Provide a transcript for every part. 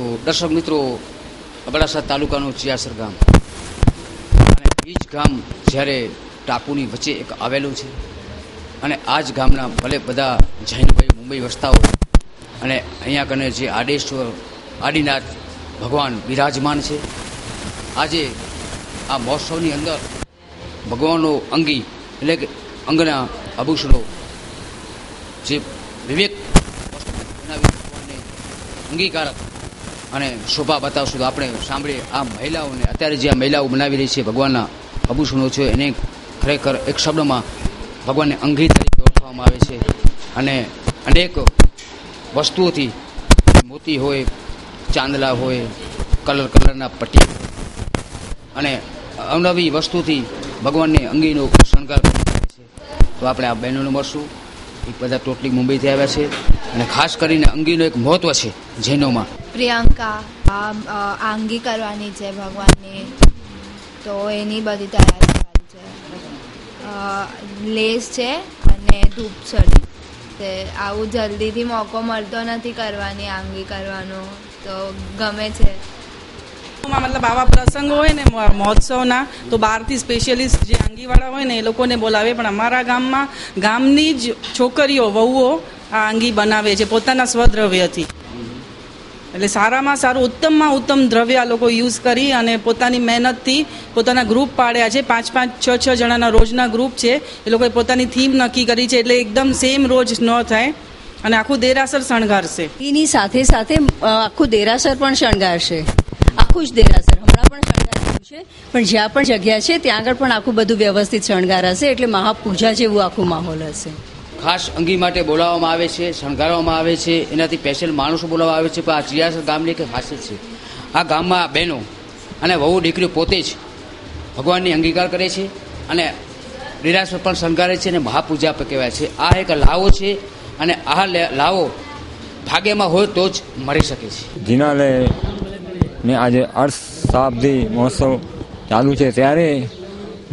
તો દર્શક મિત્રો, અબડાસા તાલુકાનું ચિયાસર ગામ, અને એ જ ગામ જ્યારે ટાપુની વચ્ચે એક આવેલું છે, અને આ જ ગામના ભલે બધા જૈનભાઈ મુંબઈ વસતા હોય, અને અહીંયા કને જે આડેશ્વર આદિનાથ ભગવાન બિરાજમાન છે. આજે આ મહોત્સવની અંદર ભગવાનનો અંગી એટલે કે અંગના આભૂષણો જે વિવેક બનાવી ભગવાનને અંગીકારક અને શોભા બતાવશું. તો આપણે સાંભળીએ આ મહિલાઓને, અત્યારે જે આ મહિલાઓ બનાવી રહી છે ભગવાનના આભૂષણો છે, એને ખરેખર એક શબ્દમાં ભગવાનને અંગી તરીકે ઓળખવામાં આવે છે. અને અનેક વસ્તુઓથી, મોતી હોય, ચાંદલા હોય, કલરના પટ્ટી અને અવનવી વસ્તુથી ભગવાનને અંગીનો શણગાર કરવામાં આવે છે. તો આપણે આ બહેનોને મળશું. એ બધા ટોટલી મુંબઈથી આવ્યા છે, અને ખાસ કરીને અંગીનો એક મહત્વ છે જૈનોમાં. પ્રિયંકા આંગી કરવાની છે ભગવાનની, તો એની બધી તૈયારી ચાલુ છે. લેસ છે અને ધૂપછડી છે. આવું જલ્દીથી મોકો મળતો નથી કરવાની આંગી કરવાનો, તો ગમે છે. મતલબ આવા પ્રસંગો હોય ને મહોત્સવના, તો બહારથી સ્પેશિયલિસ્ટ જે આંગીવાળા હોય ને એ લોકોને બોલાવે, પણ અમારા ગામમાં ગામની જ છોકરીઓ, વહુઓ આ આંગી બનાવે છે પોતાના સ્વદ્રવ્યથી. એટલે સારામાં સારું, ઉત્તમમાં ઉત્તમ દ્રવ્ય આ લોકો યુઝ કરી અને પોતાની મહેનતથી પોતાના ગ્રુપ પાડ્યા છે. 5-5, 6-6 જણાના રોજના ગ્રુપ છે. એ લોકોએ પોતાની થીમ નક્કી કરી છે, એટલે એકદમ સેમ રોજ ન થાય. અને આખું દેરાસર શણગારશે. એની સાથે સાથે આખું દેરાસર પણ શણગારશે. આખું જ દેરાસર હમણાં પણ શણગાર્યું છે, પણ જ્યાં પણ જગ્યા છે ત્યાં આગળ પણ આખું બધું વ્યવસ્થિત શણગાર હશે. એટલે મહાપૂજા જેવું આખું માહોલ હશે. ખાસ અંગી માટે બોલાવવામાં આવે છે, શણગારવામાં આવે છે, એનાથી સ્પેશિયલ માણસો બોલાવવામાં આવે છે. પણ આ ચિયાસર ગામની એક ખાસિયત છે. આ ગામમાં બહેનો અને વહુ દીકરીઓ પોતે જ ભગવાનની અંગીકાર કરે છે, અને નિરાશ પણ શણગારે છે, અને મહાપૂજા પણ કહેવાય છે. આ એક લાવો છે, અને આ લાવો ભાગ્યમાં હોય તો જ મળી શકે છે. જિનાલય ને આજે અર્ધશતાબ્દી મહોત્સવ ચાલુ છે, ત્યારે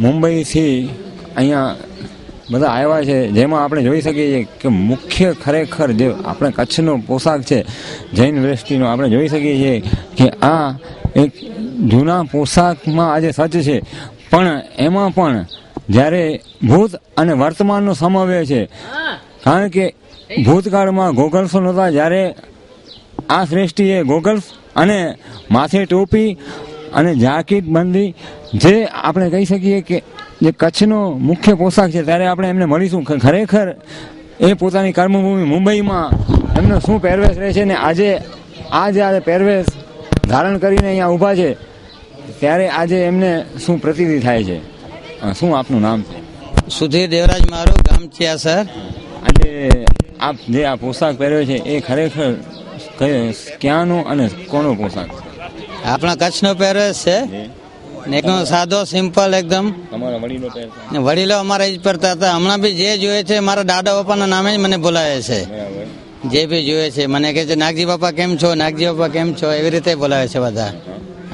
મુંબઈથી અહીંયા બધા આવ્યા છે. જેમાં આપણે જોઈ શકીએ છીએ કે મુખ્ય ખરેખર જે આપણે કચ્છનો પોશાક છે જૈન વેષ્ટીનો, આપણે જોઈ શકીએ છીએ કે આ એક જૂના પોશાકમાં આજે સજ્જ છે. પણ એમાં પણ જ્યારે ભૂત અને વર્તમાનનો સમન્વય છે, કારણ કે ભૂતકાળમાં ગોગલ્સો નહોતા, જ્યારે આ શ્રેષ્ઠીએ ગોગલ્સ અને માથે ટોપી અને જાકીટ બંધી, જે આપણે કહી શકીએ કે જે કચ્છનો મુખ્ય પોશાક છે, ત્યારે આપણે એમને મળીશું. ખરેખર એ પોતાની કર્મભૂમિ મુંબઈમાં એમનો શું પહેરવેશ રહે છે, ને આજે પહેરવેશ ધારણ કરીને અહીંયા ઊભા છે, ત્યારે આજે એમને શું પ્રતીતિ થાય છે. શું આપનું નામ છે? સુધીર દેવરાજ, મારું ગામ ચિયાસર. આજે આપ જે આ પોશાક પહેર્યો છે એ ખરેખર ક્યાંનો અને કોનો પોશાક? આપણા કચ્છનો પહેરવેશ છે, એકદમ સાદો, સિમ્પલ એકદમ. તમારા વડીલો પહેરતા? વડીલો અમારા જ પહેરતા હતા. હમણાં બી જે જોઈએ છે મારા દાદા બાપાના નામે જ મને બોલાવે છે. જે બી જોઈએ છે મને કહે છે, નાગજી બાપા કેમ છો, નાગજી બાપા કેમ છો, એવી રીતે બોલાવે છે બધા.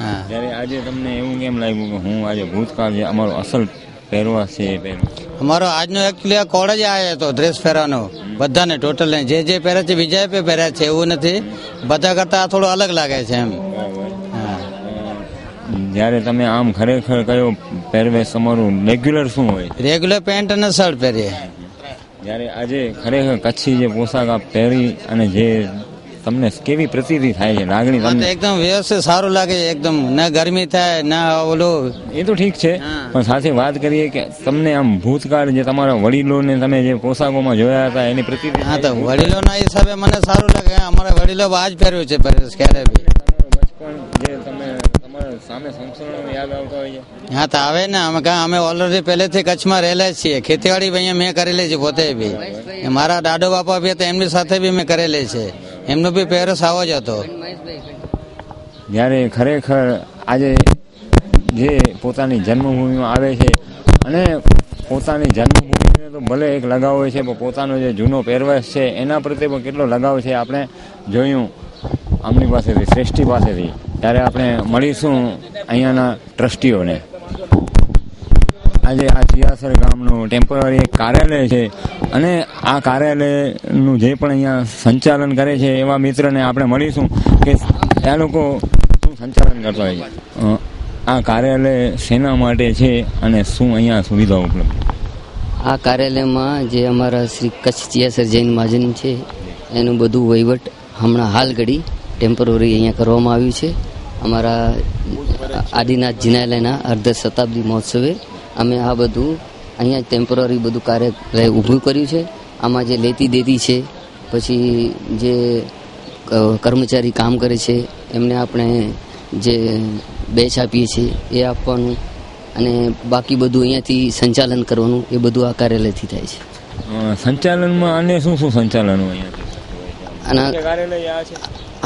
હા. ત્યારે આજે તમને એવું કેમ લાગ્યું કે હું આજે ભૂતકાળ જે અમારો અસલ પહેરવા છે એ પહેરું? અમારો આજનો એકચ્યુઅલી આ કોડ જ આવ્યો હતો ડ્રેસ પહેરવાનો બધાને, ટોટલ જે પહેરે છે બીજા પહેર્યા છે, એવું નથી. બધા કરતા થોડું અલગ લાગે છે એમ. જ્યારે તમે આમ ખરેખર કયો પહેરવેશ તમારું રેગ્યુલર શું હોય? રેગ્યુલર પેન્ટ અને શર્ટ પહેરીએ. જ્યારે આજે ખરેખર કચ્છી જે પોશાક આપ પહેરી અને જે તમને કેવી પ્રતીતિ થાય છે, લાગણી? તમને એકદમ વ્યવસ્થિત સારું લાગે, એકદમ ના ગરમી થાય ના ઓલું. એ તો ઠીક છે, પણ સાથે વાત કરીએ કે તમને આમ ભૂતકાળ જે તમારા વડીલોને તમે જે પોશાકોમાં જોયા હતા એની પ્રતીતિ? હા, તો વડીલોના હિસાબે મને સારું લાગે. અમારા વડીલો આજ પહેર્યું છે પહેરવેશ ક્યારે બી. જે તમે તમારા સામે સંસ્કરણો યાદ આવતા હોય છે? હા, તો આવે ને. અમે ઓલરેડી પહેલેથી કચ્છમાં રહેલા છીએ. ખેતીવાડી અહીંયા મેં કરેલી છે પોતે બી. મારા દાદો બાપા બી હતા, એમની સાથે બી મેં કરેલી છે. એમનો બી પહેરવેશ આવો જ હતો. જ્યારે ખરેખર આજે જે પોતાની જન્મભૂમિમાં આવે છે, અને પોતાની જન્મભૂમિને તો ભલે એક લગાવ હોય છે, પણ પોતાનો જે જૂનો પહેરવેશ છે એના પ્રત્યે પણ કેટલો લગાવ છે આપણે જોયું આમની પાસેથી, શ્રેષ્ઠી પાસેથી. ત્યારે આપણે મળીશું અહીંયાના ટ્રસ્ટીઓને. આજે આ ચિયાસર ગામનું ટેમ્પરરી એક કાર્યાલય છે, અને આ કાર્યાલયનું જે પણ અહીંયા સંચાલન કરે છે એવા મિત્રને આપણે મળીશું કે એ લોકો શું સંચાલન કરતા હોય છે? આ કાર્યાલય શેના માટે છે અને શું અહીંયા સુવિધાઓ ઉપલબ્ધ? આ કાર્યાલયમાં જે અમારા શ્રી કચ્છ ચિયાસર જૈન મહાજન છે એનું બધું વહીવટ હમણાં હાલ ઘડી ટેમ્પરરી અહીંયા કરવામાં આવ્યું છે. અમારા આદિનાથ જિનાલયના અર્ધ શતાબ્દી મહોત્સવે અમે આ બધું અહીંયા ટેમ્પરરી બધું કાર્યાલય ઊભું કર્યું છે. આમાં જે લેતી દેતી છે, પછી જે કર્મચારી કામ કરે છે એમને આપણે જે બેચ આપીએ છીએ એ આપવાનું અને બાકી બધું અહીંયાથી સંચાલન કરવાનું એ બધું આ કાર્યાલયથી થાય છે. સંચાલનમાં અને શું શું સંચાલનો અને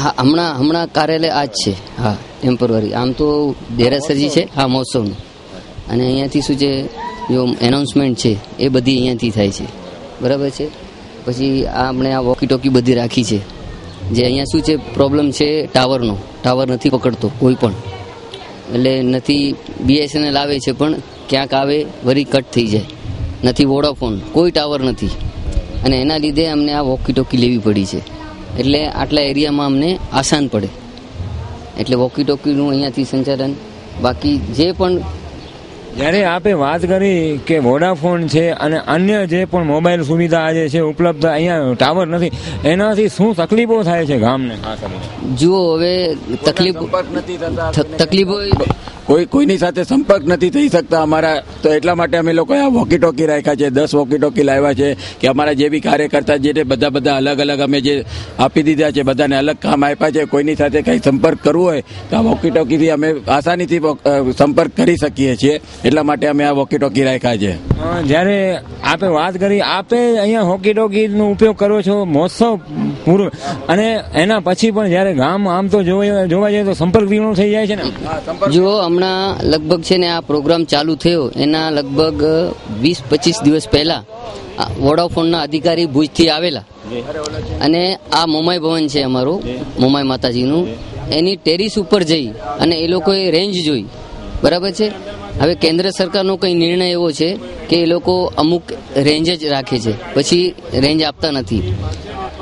હા, હમણાં કાર્યાલય આ જ છે. હા, ટેમ્પરરી. આમ તો દેરાસરજી છે હા મહોત્સવનું, અને અહીંયાથી શું છે જો એનાઉન્સમેન્ટ છે એ બધી અહીંયાથી થાય છે. બરાબર છે. પછી આપણે આ વોકી ટોકી બધી રાખી છે. જે અહીંયા શું છે પ્રોબ્લેમ છે ટાવરનો, ટાવર નથી પકડતો કોઈ પણ, એટલે નથી BSNL આવે છે પણ ક્યાંક આવે વળી કટ થઈ જાય, નથી વોડાફોન, કોઈ ટાવર નથી, અને એના લીધે અમને આ વોકી ટોકી લેવી પડી છે. એટલે આટલા એરિયામાં અમને આસાન પડે, એટલે વોકી ટોકીનું અહીંયાથી સંચાલન. બાકી જે પણ જ્યારે આપે વાત કરી કે વોડાફોન છે અને અન્ય જે પણ મોબાઈલ સુવિધા આજે છે ઉપલબ્ધ, અહીંયા ટાવર નથી, એનાથી શું તકલીફો થાય છે ગામને? જુઓ હવે તકલીફો કોઈની સાથે સંપર્ક નથી થઈ શકતા અમારા, તો એટલા માટે અમે લોકો આ વોકી ટોકી રાખ્યા છે. 10 વોકી ટોકી લાવ્યા છે કે અમારા જે બી કાર્યકર્તા જે બધા અલગ અલગ અમે જે આપી દીધા છે, બધાને અલગ કામ આપ્યા છે. કોઈની સાથે કંઈ સંપર્ક કરવો હોય તો આ વોકી ટોકીથી અમે આસાનીથી સંપર્ક કરી શકીએ છીએ, એટલા માટે અમે આ વોકી ટોકી રાખ્યા છે. જ્યારે આપે વાત કરી, આપે અહીંયા વોકી ટોકીનો ઉપયોગ કરો છો મહોત્સવ પૂરો, અને એના પછી પણ જ્યારે ગામ આમ તો જોવા જઈએ તો સંપર્ક વિહોણો થઈ જાય છે ને? જો હમણાં લગભગ છે ને આ પ્રોગ્રામ ચાલુ થયો એના લગભગ 20-25 દિવસ પહેલા વોડાફોનના અધિકારી ભુજથી આવેલા, અને આ મોમાઈ ભવન છે અમારું, મોમાઈ માતાજીનું, એની ટેરિસ ઉપર જઈ અને એ લોકોએ રેન્જ જોઈ. બરાબર છે. હવે કેન્દ્ર સરકારનો કંઈ નિર્ણય એવો છે કે એ લોકો અમુક રેન્જ જ રાખે છે, પછી રેન્જ આપતા નથી.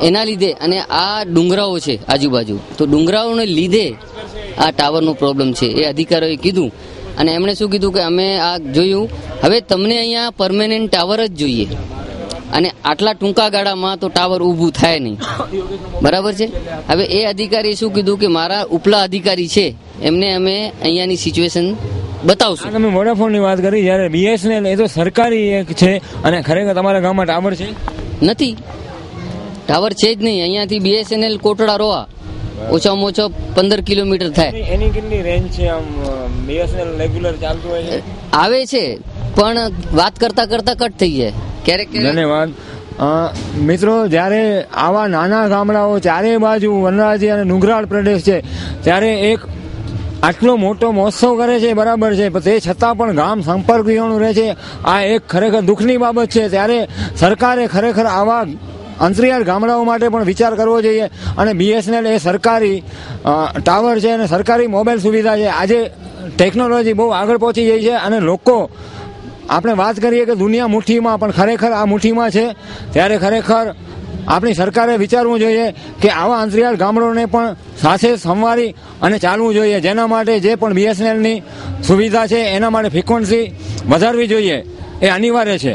એના લીધે અને આ ડુંગરાઓ છે આજુબાજુ, તો ડુંગરાઓને લીધે આ ટાવરનો પ્રોબ્લેમ છે એ અધિકારીઓએ કીધું, અને એમણે શું કીધું કે અમે આ જોયું, હવે તમને અહીંયા પરમેનન્ટ ટાવર જ જોઈએ, અને આટલા ટૂંકા ગાળામાં તો ટાવર ઊભું થાય નહીં. બરાબર છે. હવે એ અધિકારીએ શું કીધું કે મારા ઉપલા અધિકારી છે એમને અમે અહીંયાની સિચ્યુએશન બતાવશું. તમે વોડાફોનની વાત કરી, જ્યારે BSNL એ તો સરકારી એક છે, અને ખરેખર તમારા ગામમાં ટાવર છે? નથી, ટાવર છે જ નહીં. અહીંયાથી BSNL કોટડા રોવા ઓછામાં ઓછો 15 કિલોમીટર થાય. એની કેટલી રેન્જ છે? આમ BSNL રેગ્યુલર ચાલતું હોય છે? આવે છે પણ વાત કરતા કટ થઈ જાય ક્યારેક. ધન્યવાદ. મિત્રો, જ્યારે આવા નાના ગામડાઓ ચારે બાજુ વનરાજી અને ડુંગરાળ પ્રદેશ છે, ત્યારે એક આટલો મોટો મહોત્સવ કરે છે, બરાબર છે, તે છતાં પણ ગામ સંપર્ક વિહોણું રહે છે. આ એક ખરેખર દુઃખની બાબત છે. ત્યારે સરકારે ખરેખર આવા અંતરિયાળ ગામડાઓ માટે પણ વિચાર કરવો જોઈએ, અને BSNL એ સરકારી ટાવર છે અને સરકારી મોબાઈલ સુવિધા છે. આજે ટેકનોલોજી બહુ આગળ પહોંચી ગઈ છે, અને લોકો, આપણે વાત કરીએ કે દુનિયા મુઠ્ઠીમાં, પણ ખરેખર આ મુઠ્ઠીમાં છે. ત્યારે ખરેખર આપણી સરકારે વિચારવું જોઈએ કે આવા અંતરિયાળ ગામડાઓને પણ સાથે સંવારી અને ચાલવું જોઈએ, જેના માટે જે પણ BSNLની સુવિધા છે એના માટે ફ્રિકવન્સી વધારવી જોઈએ, એ અનિવાર્ય છે.